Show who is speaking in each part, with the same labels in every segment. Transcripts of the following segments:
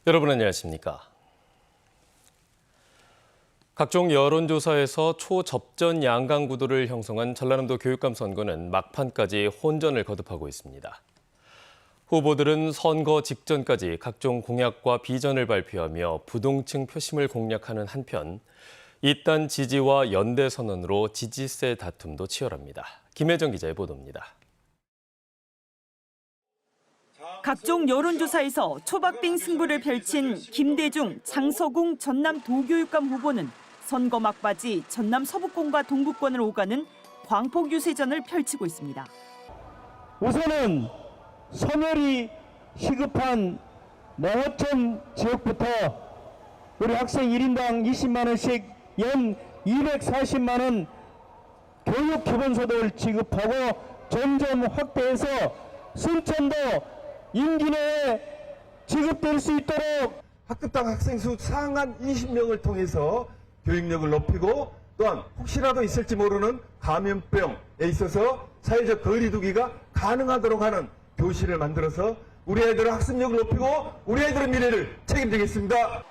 Speaker 1: 여러분 안녕하십니까? 각종 여론조사에서 초접전 양강 구도를 형성한 전라남도 교육감 선거는 막판까지 혼전을 거듭하고 있습니다. 후보들은 선거 직전까지 각종 공약과 비전을 발표하며 부동층 표심을 공략하는 한편 이딴 지지와 연대 선언으로 지지세 다툼도 치열합니다. 김혜정 기자의 보도입니다.
Speaker 2: 각종 여론조사에서 초박빙 승부를 펼친 김대중, 장서궁 전남도교육감 후보는 선거 막바지 전남 서북권과 동북권을 오가는 광폭 유세전을 펼치고 있습니다.
Speaker 3: 우선은 선혈이 시급한 농어촌 지역부터 우리 학생 1인당 20만 원씩 연 240만 원 교육 기본소득을 지급하고 점점 확대해서 순천도 임기 내에 지급될 수 있도록
Speaker 4: 학급당 학생 수 상한 20명을 통해서 교육력을 높이고 또한 혹시라도 있을지 모르는 감염병에 있어서 사회적 거리두기가 가능하도록 하는 교실을 만들어서 우리 아이들의 학습력을 높이고 우리 아이들의 미래를 책임지겠습니다.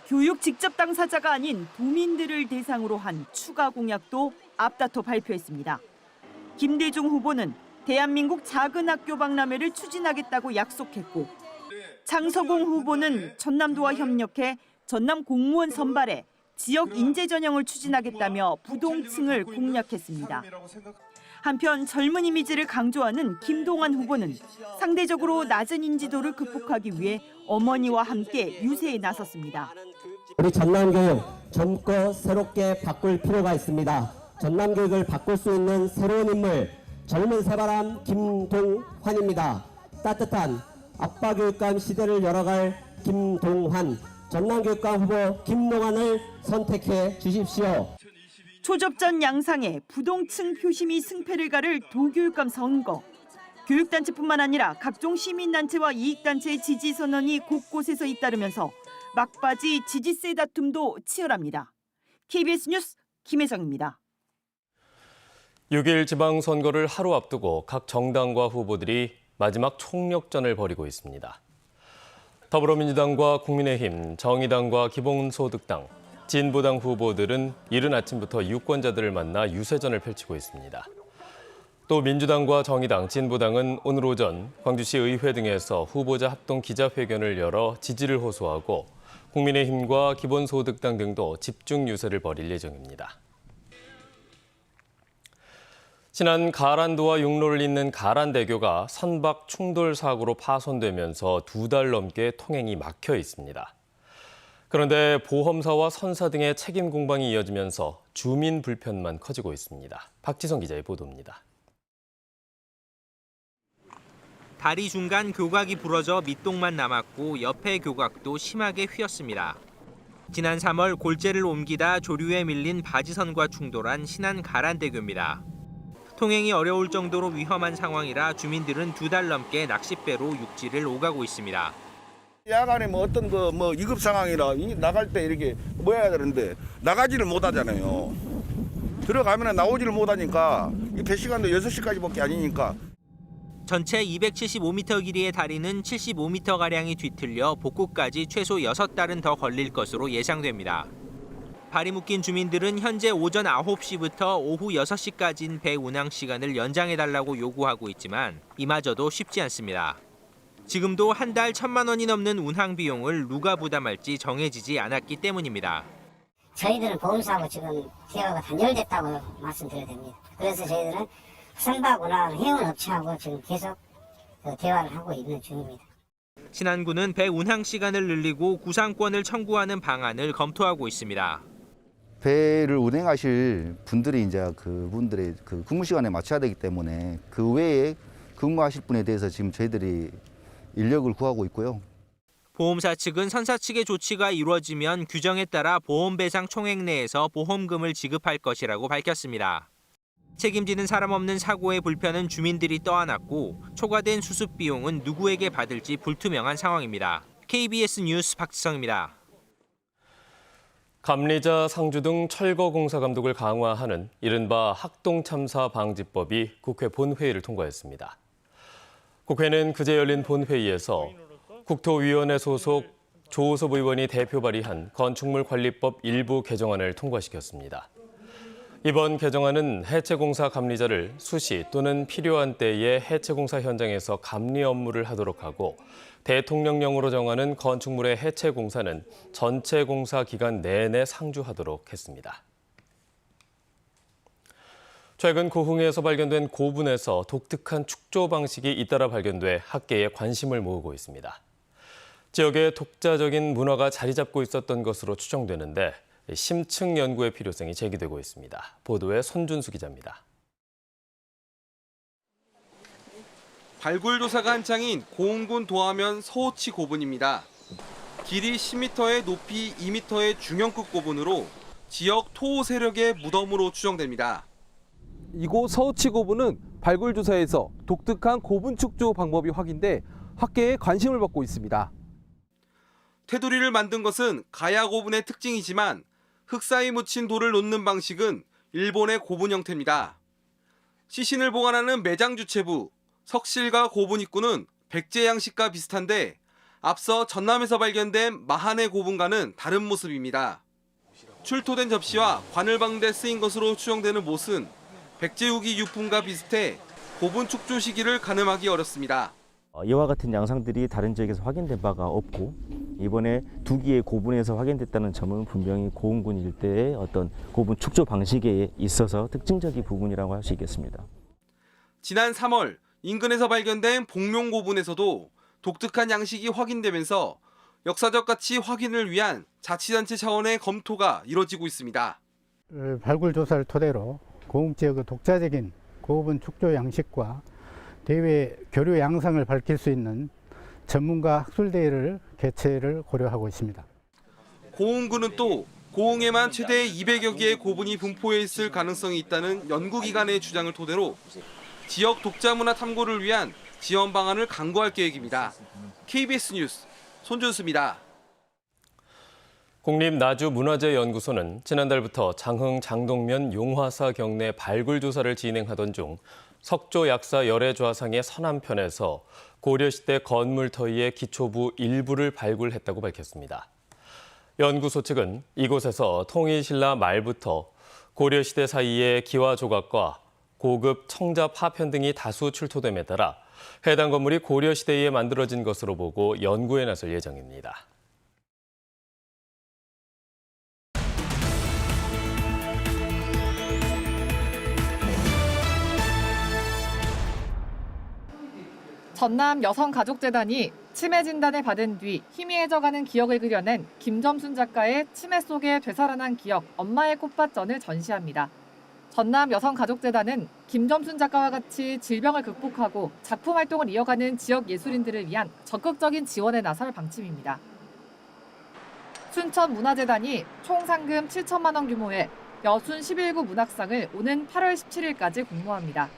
Speaker 2: 교육 직접 당사자가 아닌 도민들을 대상으로 한 추가 공약도 앞다퉈 발표했습니다. 김대중 후보는 대한민국 작은 학교 박람회를 추진하겠다고 약속했고 장서궁 후보는 전남도와 협력해 전남 공무원 선발에 지역 인재 전형을 추진하겠다며 부동층을 공략했습니다. 한편 젊은 이미지를 강조하는 김동완 후보는 상대적으로 낮은 인지도를 극복하기 위해 어머니와 함께 유세에 나섰습니다.
Speaker 5: 우리 전남교육 젊고 새롭게 바꿀 필요가 있습니다. 전남교육을 바꿀 수 있는 새로운 인물 젊은 새바람 김동환입니다. 따뜻한 아빠 교육감 시대를 열어갈 김동환, 전남교육감 후보 김동환을 선택해 주십시오.
Speaker 2: 초접전 양상에 부동층 표심이 승패를 가를 도교육감 선거. 교육단체뿐만 아니라 각종 시민단체와 이익단체의 지지 선언이 곳곳에서 잇따르면서 막바지 지지세 다툼도 치열합니다. KBS 뉴스 김혜정입니다.
Speaker 1: 6일 지방선거를 하루 앞두고 각 정당과 후보들이 마지막 총력전을 벌이고 있습니다. 더불어민주당과 국민의힘, 정의당과 기본소득당, 진보당 후보들은 이른 아침부터 유권자들을 만나 유세전을 펼치고 있습니다. 또 민주당과 정의당, 진보당은 오늘 오전 광주시 의회 등에서 후보자 합동 기자회견을 열어 지지를 호소하고 국민의힘과 기본소득당 등도 집중 유세를 벌일 예정입니다. 지난 가란도와 육로를 잇는 가란대교가 선박 충돌 사고로 파손되면서 2달 넘게 통행이 막혀 있습니다. 그런데 보험사와 선사 등의 책임 공방이 이어지면서 주민 불편만 커지고 있습니다. 박지성 기자의 보도입니다.
Speaker 6: 다리 중간 교각이 부러져 밑동만 남았고 옆에 교각도 심하게 휘었습니다. 지난 3월 골재를 옮기다 조류에 밀린 바지선과 충돌한 신안 가란대교입니다. 통행이 어려울 정도로 위험한 상황이라 주민들은 2달 넘게 낚싯배로 육지를 오가고 있습니다.
Speaker 7: 야간에 어떤 위급 상황이라 나갈 때 이렇게 해야 되는데 나가지를 못하잖아요. 들어가면 나오지를 못하니까 이 배 시간도 6시까지밖에 아니니까.
Speaker 6: 전체 275m 길이의 다리는 75m가량이 뒤틀려 복구까지 최소 6달은 더 걸릴 것으로 예상됩니다. 발이 묶인 주민들은 현재 오전 9시부터 오후 6시까지인 배 운항 시간을 연장해달라고 요구하고 있지만 이마저도 쉽지 않습니다. 지금도 한 달 1,000만 원이 넘는 운항 비용을 누가 부담할지 정해지지 않았기 때문입니다.
Speaker 8: 저희들은 보험사하고 지금 대화가 단절됐다고 말씀드려야 됩니다. 그래서 저희들은 선박 운항 해운업체하고 지금 계속 대화를 하고 있는 중입니다.
Speaker 6: 신안군은 배 운항 시간을 늘리고 구상권을 청구하는 방안을 검토하고 있습니다.
Speaker 9: 배를 운행하실 분들이 이제 그분들의 근무 시간에 맞춰야 되기 때문에 그 외에 근무하실 분에 대해서 지금 저희들이 인력을 구하고 있고요.
Speaker 6: 보험사 측은 선사 측의 조치가 이루어지면 규정에 따라 보험배상 총액 내에서 보험금을 지급할 것이라고 밝혔습니다. 책임지는 사람 없는 사고의 불편은 주민들이 떠안았고 초과된 수습 비용은 누구에게 받을지 불투명한 상황입니다. KBS 뉴스 박지성입니다.
Speaker 1: 감리자, 상주 등 철거공사 감독을 강화하는 이른바 학동참사방지법이 국회 본회의를 통과했습니다. 국회는 그제 열린 본회의에서 국토위원회 소속 조호섭 의원이 대표 발의한 건축물 관리법 일부 개정안을 통과시켰습니다. 이번 개정안은 해체공사 감리자를 수시 또는 필요한 때에 해체공사 현장에서 감리 업무를 하도록 하고 대통령령으로 정하는 건축물의 해체공사는 전체 공사 기간 내내 상주하도록 했습니다. 최근 고흥에서 발견된 고분에서 독특한 축조 방식이 잇따라 발견돼 학계에 관심을 모으고 있습니다. 지역에 독자적인 문화가 자리 잡고 있었던 것으로 추정되는데 심층 연구의 필요성이 제기되고 있습니다. 보도에 손준수 기자입니다.
Speaker 10: 발굴 조사가 한창인 고흥군 도하면 서호치 고분입니다. 길이 10m에 높이 2m의 중형급 고분으로 지역 토호 세력의 무덤으로 추정됩니다. 이곳 서호치 고분은 발굴 조사에서 독특한 고분 축조 방법이 확인돼 학계에 관심을 받고 있습니다. 테두리를 만든 것은 가야 고분의 특징이지만 흙 사이 묻힌 돌을 놓는 방식은 일본의 고분 형태입니다. 시신을 보관하는 매장 주체부, 석실과 고분 입구는 백제 양식과 비슷한데 앞서 전남에서 발견된 마한의 고분과는 다른 모습입니다. 출토된 접시와 관을방대 쓰인 것으로 추정되는 못은 백제 후기 유품과 비슷해 고분 축조 시기를 가늠하기 어렵습니다.
Speaker 11: 이와 같은 양상들이 다른 지역에서 확인된 바가 없고 이번에 두 기의 고분에서 확인됐다는 점은 분명히 고흥군 일대의 어떤 고분 축조 방식에 있어서 특징적인 부분이라고 할 수 있겠습니다.
Speaker 10: 지난 3월 인근에서 발견된 복룡 고분에서도 독특한 양식이 확인되면서 역사적 가치 확인을 위한 자치단체 차원의 검토가 이뤄지고 있습니다.
Speaker 12: 발굴 조사를 토대로 고흥 지역의 독자적인 고분 축조 양식과 대외 교류 양상을 밝힐 수 있는 전문가 학술대회를 개최를 고려하고 있습니다.
Speaker 10: 고흥군은 또 고흥에만 최대 200여 개의 고분이 분포해 있을 가능성이 있다는 연구기관의 주장을 토대로 지역 독자문화 탐구를 위한 지원 방안을 강구할 계획입니다. KBS 뉴스 손준수입니다.
Speaker 1: 국립나주문화재연구소는 지난달부터 장흥 장동면 용화사 경내 발굴 조사를 진행하던 중 석조 약사 열애 좌상의 서남편에서 고려시대 건물 터이의 기초부 일부를 발굴했다고 밝혔습니다. 연구소 측은 이곳에서 통일신라 말부터 고려시대 사이의 기와 조각과 고급 청자 파편 등이 다수 출토됨에 따라 해당 건물이 고려시대에 만들어진 것으로 보고 연구에 나설 예정입니다.
Speaker 13: 전남 여성가족재단이 치매 진단을 받은 뒤 희미해져가는 기억을 그려낸 김점순 작가의 치매 속에 되살아난 기억, 엄마의 꽃밭전을 전시합니다. 전남 여성가족재단은 김점순 작가와 같이 질병을 극복하고 작품 활동을 이어가는 지역 예술인들을 위한 적극적인 지원에 나설 방침입니다. 순천문화재단이 총 상금 7천만 원 규모의 여순 11구 문학상을 오는 8월 17일까지 공모합니다.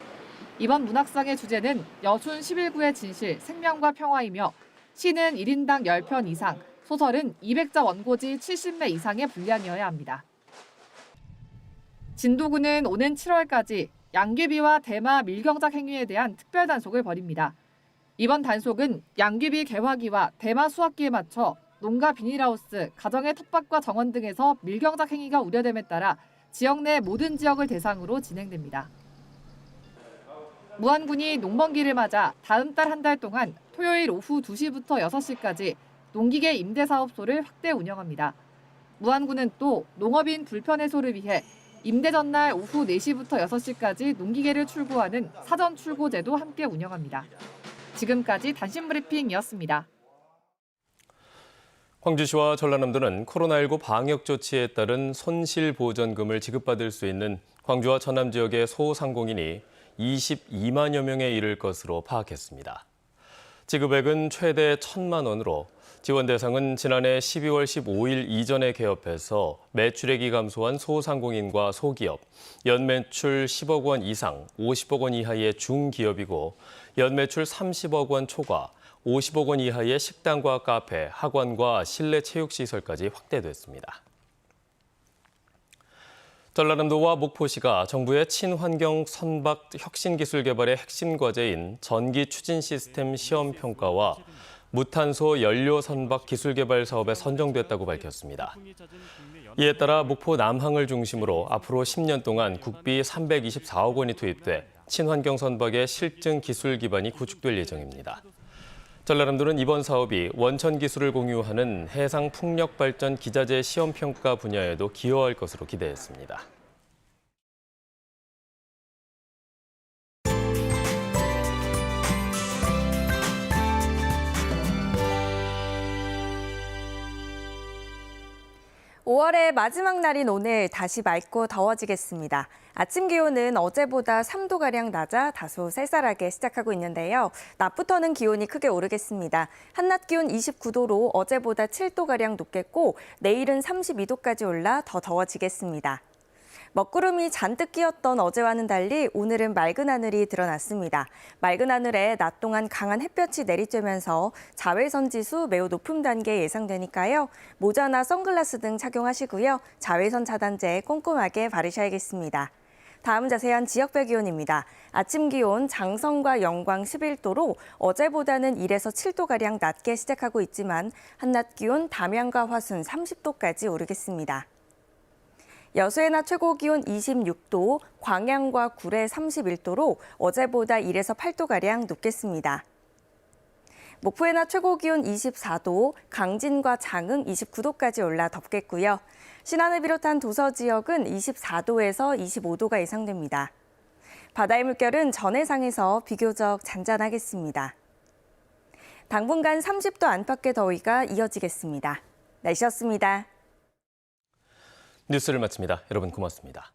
Speaker 13: 이번 문학상의 주제는 여순 11구의 진실, 생명과 평화이며 시는 1인당 10편 이상, 소설은 200자 원고지 70매 이상의 분량이어야 합니다. 진도구는 오는 7월까지 양귀비와 대마 밀경작 행위에 대한 특별 단속을 벌입니다. 이번 단속은 양귀비 개화기와 대마 수확기에 맞춰 농가 비닐하우스, 가정의 텃밭과 정원 등에서 밀경작 행위가 우려됨에 따라 지역 내 모든 지역을 대상으로 진행됩니다. 무안군이 농번기를 맞아 다음 달 한 달 동안 토요일 오후 2시부터 6시까지 농기계 임대사업소를 확대 운영합니다. 무안군은 또 농업인 불편 해소를 위해 임대 전날 오후 4시부터 6시까지 농기계를 출고하는 사전 출고제도 함께 운영합니다. 지금까지 단신 브리핑이었습니다.
Speaker 1: 광주시와 전라남도는 코로나19 방역 조치에 따른 손실보전금을 지급받을 수 있는 광주와 전남 지역의 소상공인이 22만여 명에 이를 것으로 파악했습니다. 지급액은 최대 1,000만 원으로 지원 대상은 지난해 12월 15일 이전에 개업해서 매출액이 감소한 소상공인과 소기업, 연매출 10억 원 이상, 50억 원 이하의 중기업이고 연매출 30억 원 초과, 50억 원 이하의 식당과 카페, 학원과 실내 체육시설까지 확대됐습니다. 전라남도와 목포시가 정부의 친환경 선박 혁신기술 개발의 핵심 과제인 전기 추진 시스템 시험 평가와 무탄소 연료 선박 기술 개발 사업에 선정됐다고 밝혔습니다. 이에 따라 목포 남항을 중심으로 앞으로 10년 동안 국비 324억 원이 투입돼 친환경 선박의 실증 기술 기반이 구축될 예정입니다. 전라남도는 이번 사업이 원천 기술을 공유하는 해상 풍력 발전 기자재 시험 평가 분야에도 기여할 것으로 기대했습니다.
Speaker 14: (5월의) 마지막 날인 오늘 다시 맑고 더워지겠습니다. 아침 기온은 어제보다 3도가량 낮아 다소 쌀쌀하게 시작하고 있는데요. 낮부터는 기온이 크게 오르겠습니다. 한낮 기온 29도로 어제보다 7도가량 높겠고 내일은 32도까지 올라 더 더워지겠습니다. 먹구름이 잔뜩 끼었던 어제와는 달리 오늘은 맑은 하늘이 드러났습니다. 맑은 하늘에 낮 동안 강한 햇볕이 내리쬐면서 자외선 지수 매우 높은 단계 예상되니까요. 모자나 선글라스 등 착용하시고요. 자외선 차단제 꼼꼼하게 바르셔야겠습니다. 다음 자세한 지역별 기온입니다. 아침 기온 장성과 영광 11도로 어제보다는 1에서 7도가량 낮게 시작하고 있지만 한낮 기온 담양과 화순 30도까지 오르겠습니다. 여수의 낮 최고 기온 26도, 광양과 구례 31도로 어제보다 1에서 8도가량 높겠습니다. 목포의 낮 최고 기온 24도, 강진과 장흥 29도까지 올라 덥겠고요. 신안을 비롯한 도서 지역은 24도에서 25도가 예상됩니다. 바다의 물결은 전해상에서 비교적 잔잔하겠습니다. 당분간 30도 안팎의 더위가 이어지겠습니다. 날씨였습니다.
Speaker 1: 뉴스를 마칩니다. 여러분 고맙습니다.